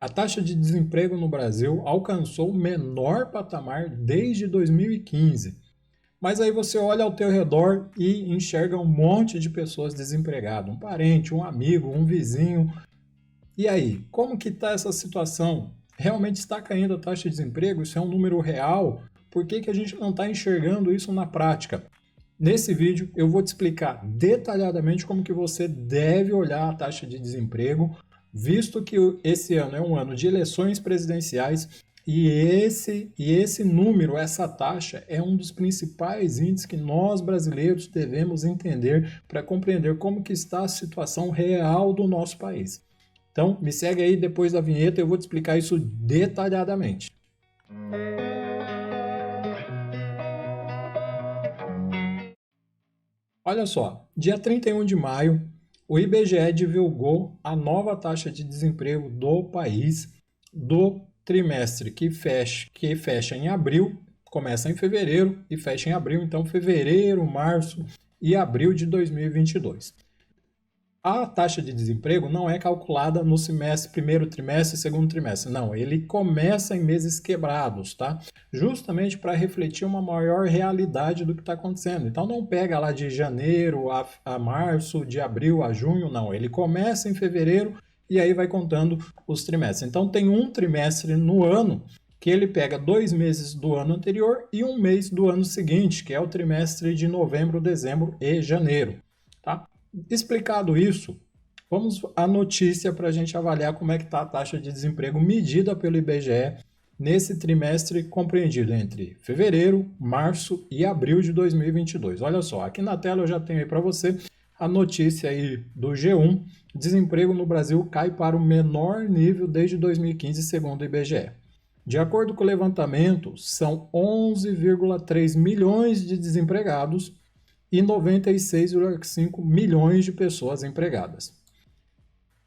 A taxa de desemprego no Brasil alcançou o menor patamar desde 2015. Mas aí você olha ao teu redor e enxerga um monte de pessoas desempregadas, um parente, um amigo, um vizinho. E aí, como que está essa situação? Realmente está caindo a taxa de desemprego? Isso é um número real? Por que que a gente não está enxergando isso na prática? Nesse vídeo eu vou te explicar detalhadamente como que você deve olhar a taxa de desemprego, visto que esse ano é um ano de eleições presidenciais e esse número, essa taxa, é um dos principais índices que nós brasileiros devemos entender para compreender como que está a situação real do nosso país. Então, me segue aí depois da vinheta, eu vou te explicar isso detalhadamente. Olha só, dia 31 de maio, o IBGE divulgou a nova taxa de desemprego do país do trimestre que fecha em abril, começa em fevereiro e fecha em abril, então fevereiro, março e abril de 2022. A taxa de desemprego não é calculada no semestre, primeiro trimestre, segundo trimestre. Não, ele começa em meses quebrados, tá? Justamente para refletir uma maior realidade do que está acontecendo. Então não pega lá de janeiro a março, de abril a junho, não. Ele começa em fevereiro e aí vai contando os trimestres. Então tem um trimestre no ano que ele pega 2 meses do ano anterior e um mês do ano seguinte, que é o trimestre de novembro, dezembro e janeiro, tá? Explicado isso, vamos à notícia para a gente avaliar como é que está a taxa de desemprego medida pelo IBGE nesse trimestre compreendido entre fevereiro, março e abril de 2022. Olha só, aqui na tela eu já tenho aí para você a notícia aí do G1, desemprego no Brasil cai para o menor nível desde 2015, segundo o IBGE. De acordo com o levantamento, são 11,3 milhões de desempregados e 96,5 milhões de pessoas empregadas.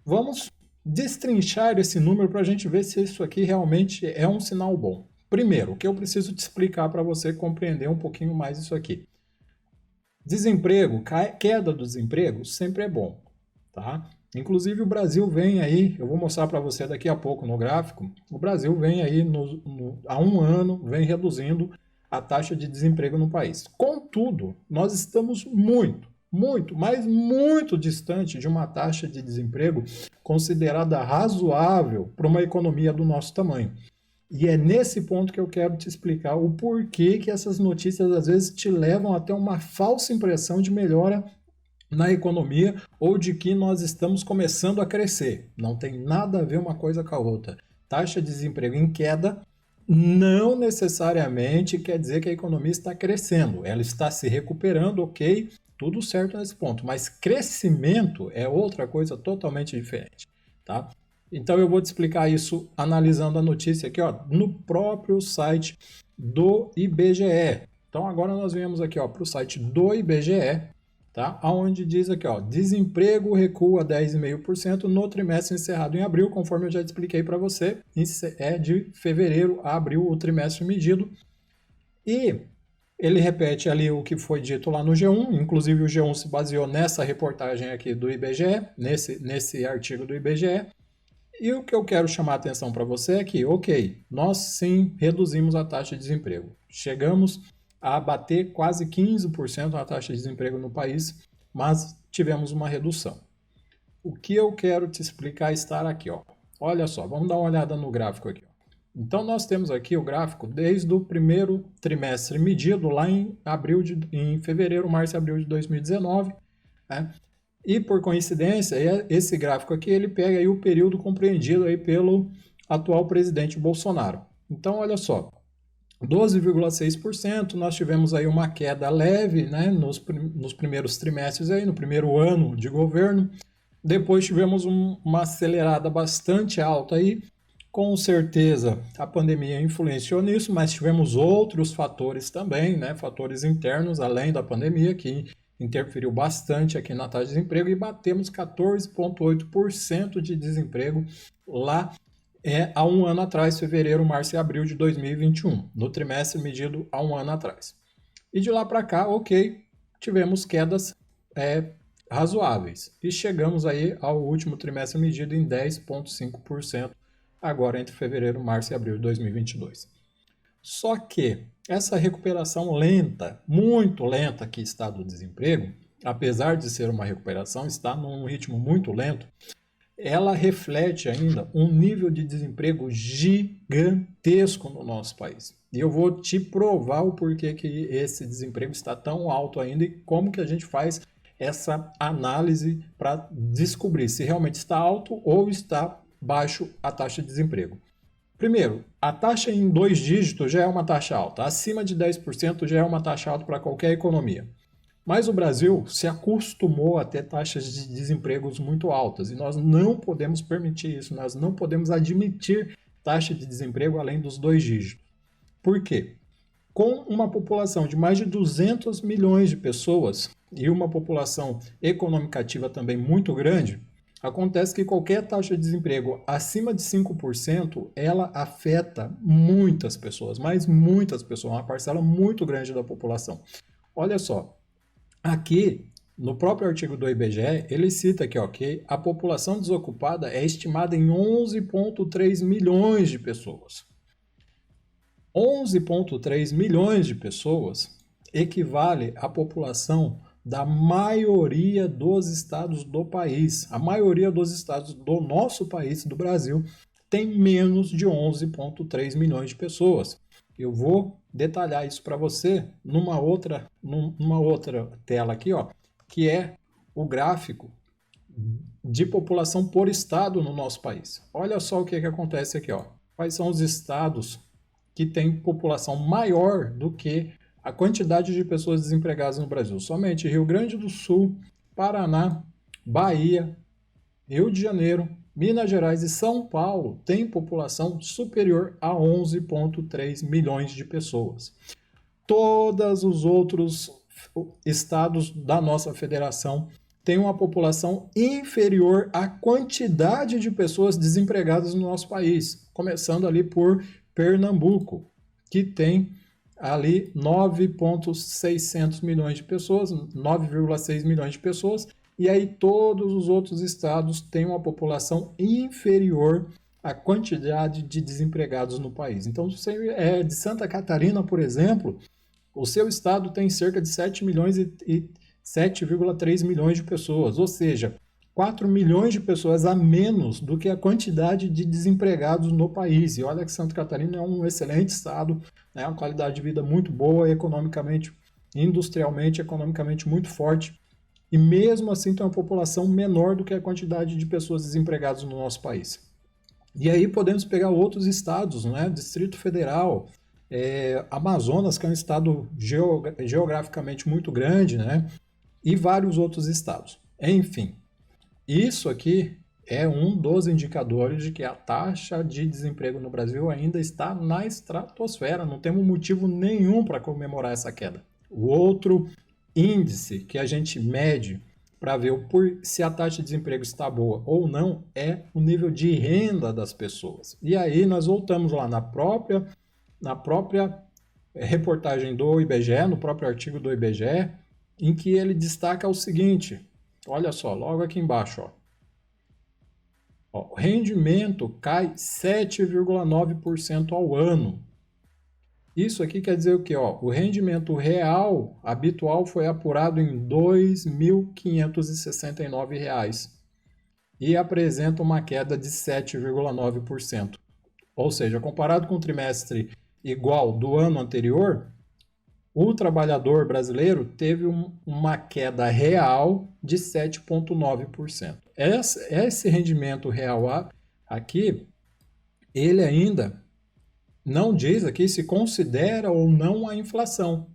Vamos destrinchar esse número para a gente ver se isso aqui realmente é um sinal bom. Primeiro, o que eu preciso te explicar para você compreender um pouquinho mais isso aqui. Desemprego, queda do desemprego sempre é bom, tá? Inclusive o Brasil vem aí, eu vou mostrar para você daqui a pouco no gráfico, o Brasil vem aí há um ano, vem reduzindo a taxa de desemprego no país. Contudo, nós estamos mas muito distante de uma taxa de desemprego considerada razoável para uma economia do nosso tamanho. E é nesse ponto que eu quero te explicar o porquê que essas notícias às vezes te levam até uma falsa impressão de melhora na economia ou de que nós estamos começando a crescer. Não tem nada a ver uma coisa com a outra. Taxa de desemprego em queda não necessariamente quer dizer que a economia está crescendo. Ela está se recuperando, ok, tudo certo nesse ponto. Mas crescimento é outra coisa totalmente diferente, tá? Então eu vou te explicar isso analisando a notícia aqui, ó, no próprio site do IBGE. Então agora nós viemos aqui, ó, para o site do IBGE, tá? Onde diz aqui, ó, desemprego recua 10,5% no trimestre encerrado em abril, conforme eu já expliquei para você, é de fevereiro a abril o trimestre medido. E ele repete ali o que foi dito lá no G1, inclusive o G1 se baseou nessa reportagem aqui do IBGE, nesse artigo do IBGE. E o que eu quero chamar a atenção para você é que, ok, nós sim reduzimos a taxa de desemprego. Chegamos a bater quase 15% na taxa de desemprego no país, mas tivemos uma redução. O que eu quero te explicar está aqui, ó. Olha só, vamos dar uma olhada no gráfico aqui. Ó. Então nós temos aqui o gráfico desde o primeiro trimestre medido lá em fevereiro, março e abril de 2019, né? E por coincidência, esse gráfico aqui ele pega aí o período compreendido aí pelo atual presidente Bolsonaro. Então olha só, 12,6%, nós tivemos aí uma queda leve, né, nos primeiros trimestres, aí, no primeiro ano de governo. Depois tivemos uma acelerada bastante alta aí. Com certeza a pandemia influenciou nisso, mas tivemos outros fatores também, né, fatores internos além da pandemia que interferiu bastante aqui na taxa de desemprego e batemos 14,8% de desemprego lá há um ano atrás, fevereiro, março e abril de 2021, no trimestre medido há um ano atrás. E de lá para cá, ok, tivemos quedas razoáveis e chegamos aí ao último trimestre medido em 10,5% agora entre fevereiro, março e abril de 2022. Só que essa recuperação lenta, muito lenta que está do desemprego, apesar de ser uma recuperação, está num ritmo muito lento, ela reflete ainda um nível de desemprego gigantesco no nosso país. E eu vou te provar o porquê que esse desemprego está tão alto ainda e como que a gente faz essa análise para descobrir se realmente está alto ou está baixo a taxa de desemprego. Primeiro, a taxa em 2 dígitos já é uma taxa alta. Acima de 10% já é uma taxa alta para qualquer economia. Mas o Brasil se acostumou a ter taxas de desempregos muito altas e nós não podemos permitir isso, nós não podemos admitir taxa de desemprego além dos 2 dígitos. Por quê? Com uma população de mais de 200 milhões de pessoas e uma população econômica ativa também muito grande, acontece que qualquer taxa de desemprego acima de 5%, ela afeta muitas pessoas, mas muitas pessoas, uma parcela muito grande da população. Olha só, aqui, no próprio artigo do IBGE, ele cita aqui, ó, que a população desocupada é estimada em 11,3 milhões de pessoas. 11,3 milhões de pessoas equivale à população da maioria dos estados do país. A maioria dos estados do nosso país, do Brasil, tem menos de 11,3 milhões de pessoas. Eu vou detalhar isso para você numa outra tela aqui, ó, que é o gráfico de população por estado no nosso país. Olha só o que acontece aqui, ó. Quais são os estados que têm população maior do que a quantidade de pessoas desempregadas no Brasil? Somente Rio Grande do Sul, Paraná, Bahia, Rio de Janeiro, Minas Gerais e São Paulo têm população superior a 11,3 milhões de pessoas. Todos os outros estados da nossa federação têm uma população inferior à quantidade de pessoas desempregadas no nosso país, começando ali por Pernambuco, que tem ali 9,600 milhões de pessoas, 9,6 milhões de pessoas, e aí todos os outros estados têm uma população inferior à quantidade de desempregados no país. Então, se você é de Santa Catarina, por exemplo, o seu estado tem cerca de 7 milhões e 7,3 milhões de pessoas, ou seja, 4 milhões de pessoas a menos do que a quantidade de desempregados no país. E olha que Santa Catarina é um excelente estado, né, uma qualidade de vida muito boa, economicamente, industrialmente, economicamente muito forte. E mesmo assim tem uma população menor do que a quantidade de pessoas desempregadas no nosso país. E aí podemos pegar outros estados, né? Distrito Federal, Amazonas, que é um estado geograficamente muito grande, né? E vários outros estados. Enfim, isso aqui é um dos indicadores de que a taxa de desemprego no Brasil ainda está na estratosfera. Não temos motivo nenhum para comemorar essa queda. O outro índice que a gente mede para ver se a taxa de desemprego está boa ou não é o nível de renda das pessoas. E aí nós voltamos lá na própria reportagem do IBGE, no próprio artigo do IBGE, em que ele destaca o seguinte, olha só, logo aqui embaixo, ó, o rendimento cai 7,9% ao ano. Isso aqui quer dizer o quê? Ó, o rendimento real habitual foi apurado em R$ 2.569 e apresenta uma queda de 7,9%. Ou seja, comparado com o trimestre igual do ano anterior, o trabalhador brasileiro teve uma queda real de 7,9%. Esse rendimento real aqui, ele ainda não diz aqui se considera ou não a inflação.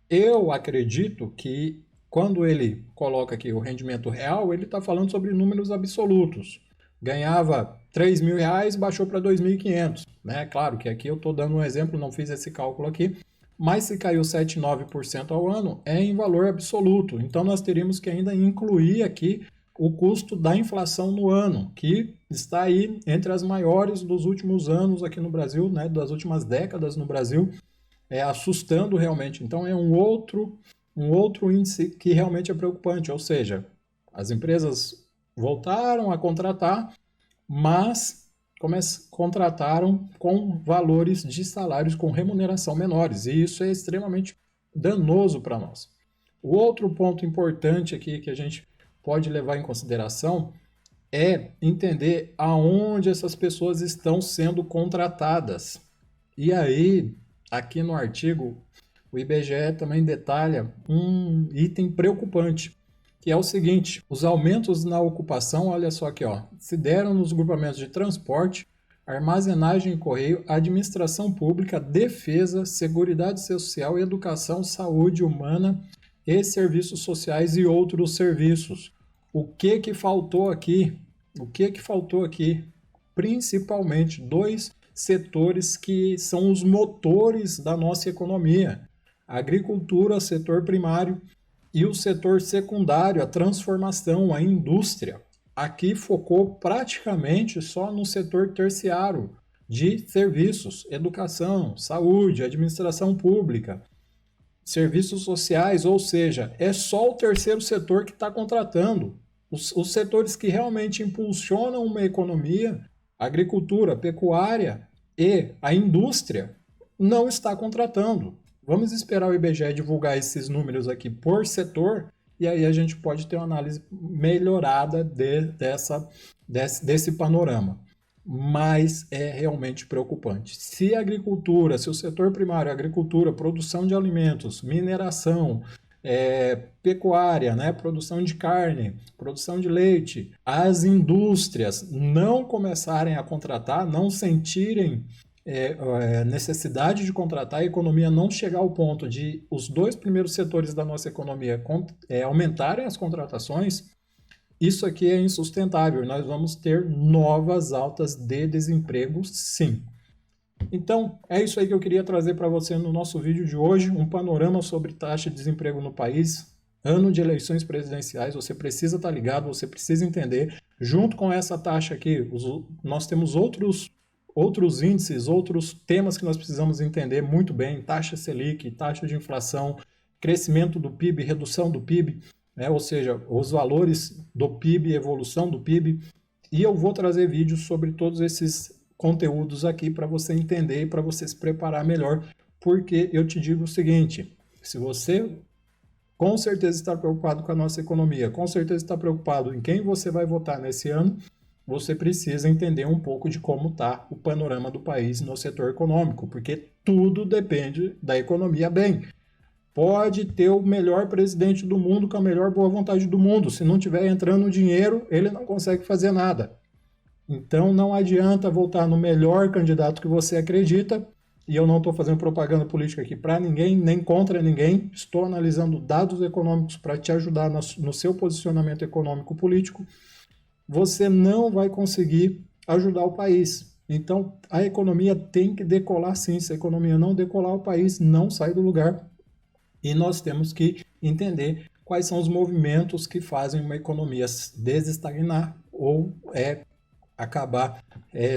Eu acredito que quando ele coloca aqui o rendimento real, ele está falando sobre números absolutos. Ganhava R$3.000, baixou para 2.500, né? Claro que aqui eu estou dando um exemplo, não fiz esse cálculo aqui, mas se caiu 7,9% ao ano, é em valor absoluto. Então nós teríamos que ainda incluir aqui o custo da inflação no ano, que está aí entre as maiores dos últimos anos aqui no Brasil, né, das últimas décadas no Brasil, assustando realmente. Então é um outro índice que realmente é preocupante, ou seja, as empresas voltaram a contratar, mas contrataram com valores de salários com remuneração menores, e isso é extremamente danoso para nós. O outro ponto importante aqui que a gente pode levar em consideração é entender aonde essas pessoas estão sendo contratadas. E aí, aqui no artigo, o IBGE também detalha um item preocupante, que é o seguinte: os aumentos na ocupação, olha só aqui, ó, se deram nos grupamentos de transporte, armazenagem e correio, administração pública, defesa, seguridade social, educação, saúde humana e serviços sociais e outros serviços. O que faltou aqui? O que faltou aqui? Principalmente dois setores que são os motores da nossa economia: a agricultura, setor primário, e o setor secundário, a transformação, a indústria. Aqui focou praticamente só no setor terciário de serviços, educação, saúde, administração pública, serviços sociais, ou seja, é só o terceiro setor que está contratando. Os setores que realmente impulsionam uma economia, a agricultura, pecuária e a indústria, não está contratando. Vamos esperar o IBGE divulgar esses números aqui por setor, e aí a gente pode ter uma análise melhorada desse panorama. Mas é realmente preocupante. Se a agricultura, se o setor primário, agricultura, produção de alimentos, mineração, pecuária, né, produção de carne, produção de leite, as indústrias não começarem a contratar, não sentirem necessidade de contratar, a economia não chegar ao ponto de os dois primeiros setores da nossa economia aumentarem as contratações, isso aqui é insustentável. Nós vamos ter novas altas de desemprego, sim. Então, é isso aí que eu queria trazer para você no nosso vídeo de hoje, um panorama sobre taxa de desemprego no país, ano de eleições presidenciais. Você precisa estar ligado, você precisa entender. Junto com essa taxa aqui, nós temos outros índices, outros temas que nós precisamos entender muito bem: taxa Selic, taxa de inflação, crescimento do PIB, redução do PIB, né? Ou seja, os valores do PIB, evolução do PIB. E eu vou trazer vídeos sobre todos esses conteúdos aqui para você entender e para você se preparar melhor, porque eu te digo o seguinte: se você com certeza está preocupado com a nossa economia, com certeza está preocupado em quem você vai votar nesse ano, você precisa entender um pouco de como está o panorama do país no setor econômico, porque tudo depende da economia bem. Pode ter o melhor presidente do mundo com a melhor boa vontade do mundo, se não tiver entrando dinheiro, ele não consegue fazer nada. Então não adianta votar no melhor candidato que você acredita, e eu não estou fazendo propaganda política aqui para ninguém, nem contra ninguém, estou analisando dados econômicos para te ajudar no seu posicionamento econômico político. Você não vai conseguir ajudar o país. Então a economia tem que decolar sim. Se a economia não decolar, o país não sai do lugar, e nós temos que entender quais são os movimentos que fazem uma economia desestagnar ou acabar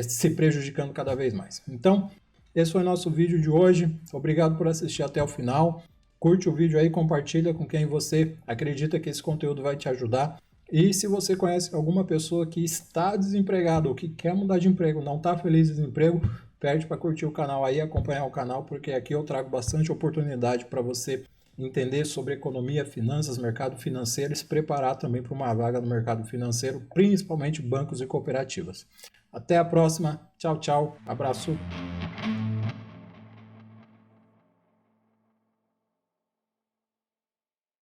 se prejudicando cada vez mais. Então, esse foi o nosso vídeo de hoje. Obrigado por assistir até o final. Curte o vídeo aí, compartilha com quem você acredita que esse conteúdo vai te ajudar. E se você conhece alguma pessoa que está desempregada ou que quer mudar de emprego, não está feliz de desemprego, pede para curtir o canal aí, acompanhar o canal, porque aqui eu trago bastante oportunidade para você entender sobre economia, finanças, mercado financeiro e se preparar também para uma vaga no mercado financeiro, principalmente bancos e cooperativas. Até a próxima. Tchau, tchau. Abraço.